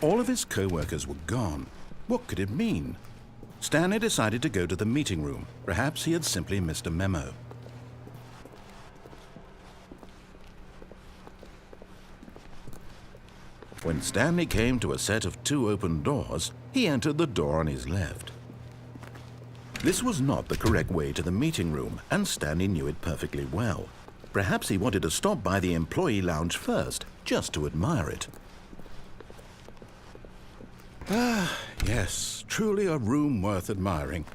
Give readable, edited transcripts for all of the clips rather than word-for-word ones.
All of his co-workers were gone. What could it mean? Stanley decided to go to the meeting room. Perhaps he had simply missed a memo. When Stanley came to a set of 2 open doors, he entered the door on his left. This was not the correct way to the meeting room, and Stanley knew it perfectly well. Perhaps he wanted to stop by the employee lounge first, just to admire it. Ah, yes, truly a room worth admiring.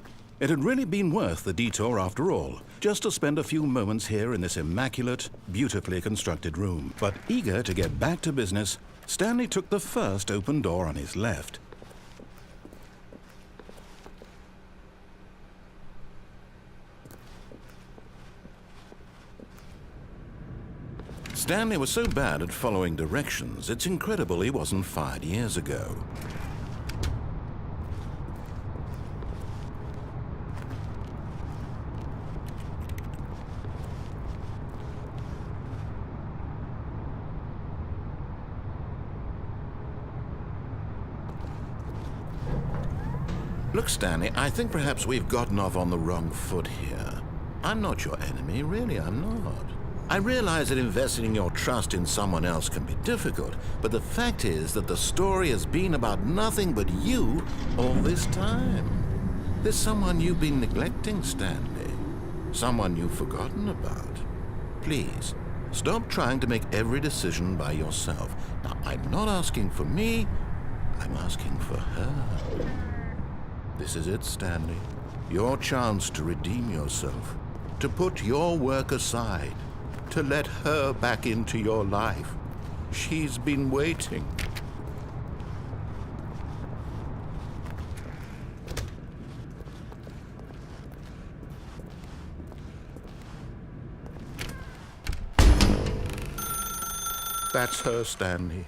It had really been worth the detour after all, just to spend a few moments here in this immaculate, beautifully constructed room. But eager to get back to business, Stanley took the first open door on his left. Stanley was so bad at following directions, it's incredible he wasn't fired years ago. Look, Stanley, I think perhaps we've gotten off on the wrong foot here. I'm not your enemy, really, I'm not. I realize that investing your trust in someone else can be difficult, but the fact is that the story has been about nothing but you all this time. There's someone you've been neglecting, Stanley. Someone you've forgotten about. Please, stop trying to make every decision by yourself. Now, I'm not asking for me, I'm asking for her. This is it, Stanley. Your chance to redeem yourself, to put your work aside, to let her back into your life. She's been waiting. That's her, Stanley.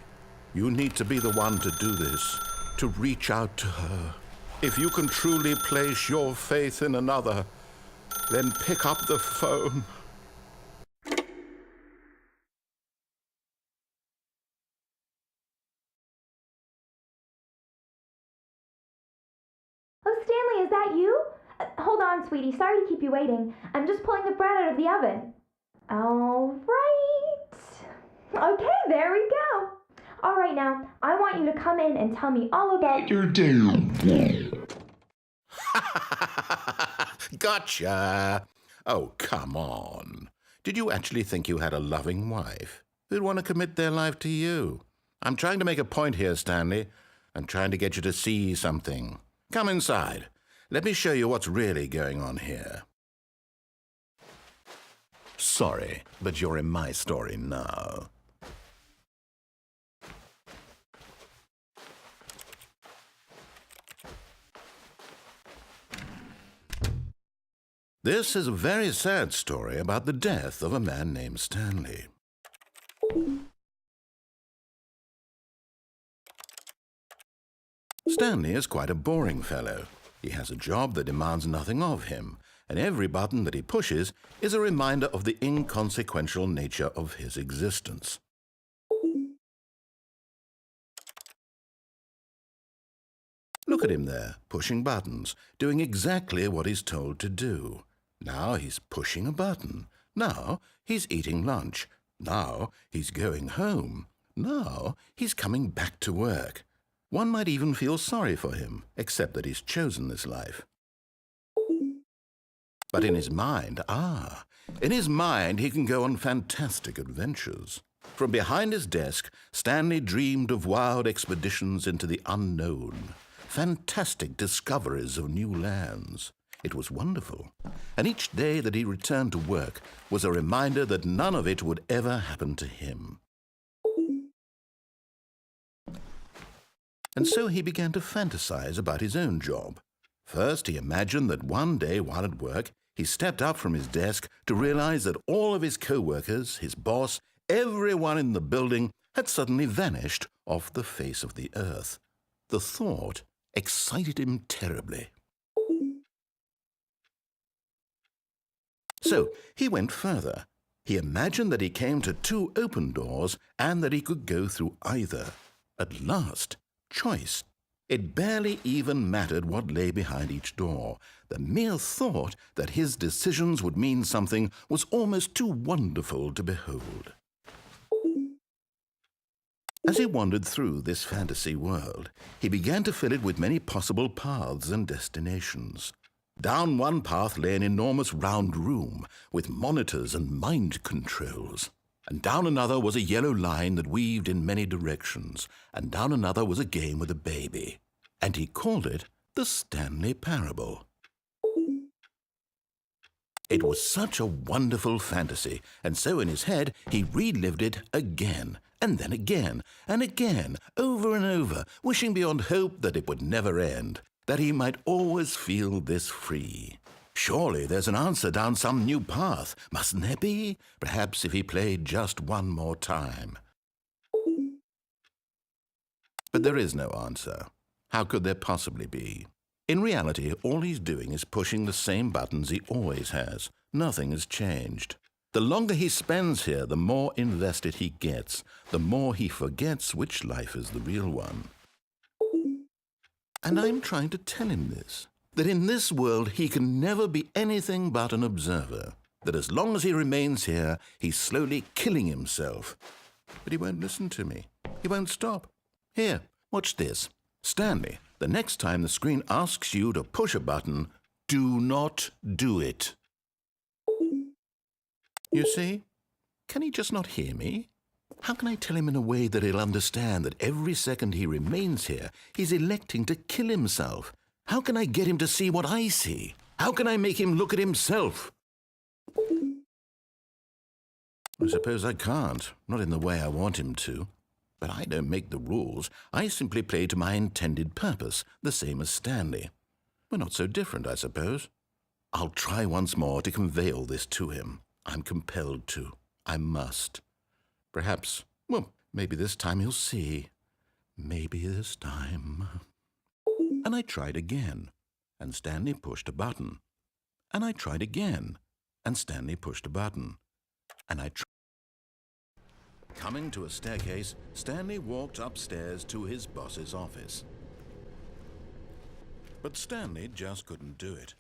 You need to be the one to do this, to reach out to her. If you can truly place your faith in another, then pick up the phone. Oh, Stanley, is that you? Hold on, sweetie. Sorry to keep you waiting. I'm just pulling the bread out of the oven. All right. Okay, there we go. All right, now, I want you to come in and tell me all about your day. Gotcha. Oh, come on. Did you actually think you had a loving wife who'd want to commit their life to you? I'm trying to make a point here, Stanley. I'm trying to get you to see something. Come inside. Let me show you what's really going on here. Sorry, but you're in my story now. This is a very sad story about the death of a man named Stanley. Stanley is quite a boring fellow. He has a job that demands nothing of him, and every button that he pushes is a reminder of the inconsequential nature of his existence. Look at him there, pushing buttons, doing exactly what he's told to do. Now he's pushing a button. Now he's eating lunch. Now he's going home. Now he's coming back to work. One might even feel sorry for him, except that he's chosen this life. But in his mind, he can go on fantastic adventures. From behind his desk, Stanley dreamed of wild expeditions into the unknown, fantastic discoveries of new lands. It was wonderful, and each day that he returned to work was a reminder that none of it would ever happen to him. And so he began to fantasize about his own job. First, he imagined that one day while at work, he stepped up from his desk to realize that all of his co-workers, his boss, everyone in the building had suddenly vanished off the face of the earth. The thought excited him terribly. So he went further. He imagined that he came to 2 open doors and that he could go through either. At last, choice. It barely even mattered what lay behind each door. The mere thought that his decisions would mean something was almost too wonderful to behold. As he wandered through this fantasy world, he began to fill it with many possible paths and destinations. Down one path lay an enormous round room with monitors and mind controls. And down another was a yellow line that weaved in many directions. And down another was a game with a baby. And he called it the Stanley Parable. It was such a wonderful fantasy, and so in his head he relived it again, and then again, and again, over and over, wishing beyond hope that it would never end, that he might always feel this free. Surely there's an answer down some new path, mustn't there be? Perhaps if he played just one more time. But there is no answer. How could there possibly be? In reality, all he's doing is pushing the same buttons he always has. Nothing has changed. The longer he spends here, the more invested he gets, the more he forgets which life is the real one. And I'm trying to tell him this, that in this world he can never be anything but an observer, that as long as he remains here, he's slowly killing himself. But he won't listen to me. He won't stop. Here, watch this. Stanley, the next time the screen asks you to push a button, do not do it. You see? Can he just not hear me? How can I tell him in a way that he'll understand that every second he remains here, he's electing to kill himself? How can I get him to see what I see? How can I make him look at himself? I suppose I can't, not in the way I want him to. But I don't make the rules. I simply play to my intended purpose, the same as Stanley. We're not so different, I suppose. I'll try once more to convey all this to him. I'm compelled to. I must. Perhaps, well, maybe this time he'll see. Maybe this time. And I tried again, and Stanley pushed a button. And I tried again, and Stanley pushed a button. And I tried. Coming to a staircase, Stanley walked upstairs to his boss's office. But Stanley just couldn't do it.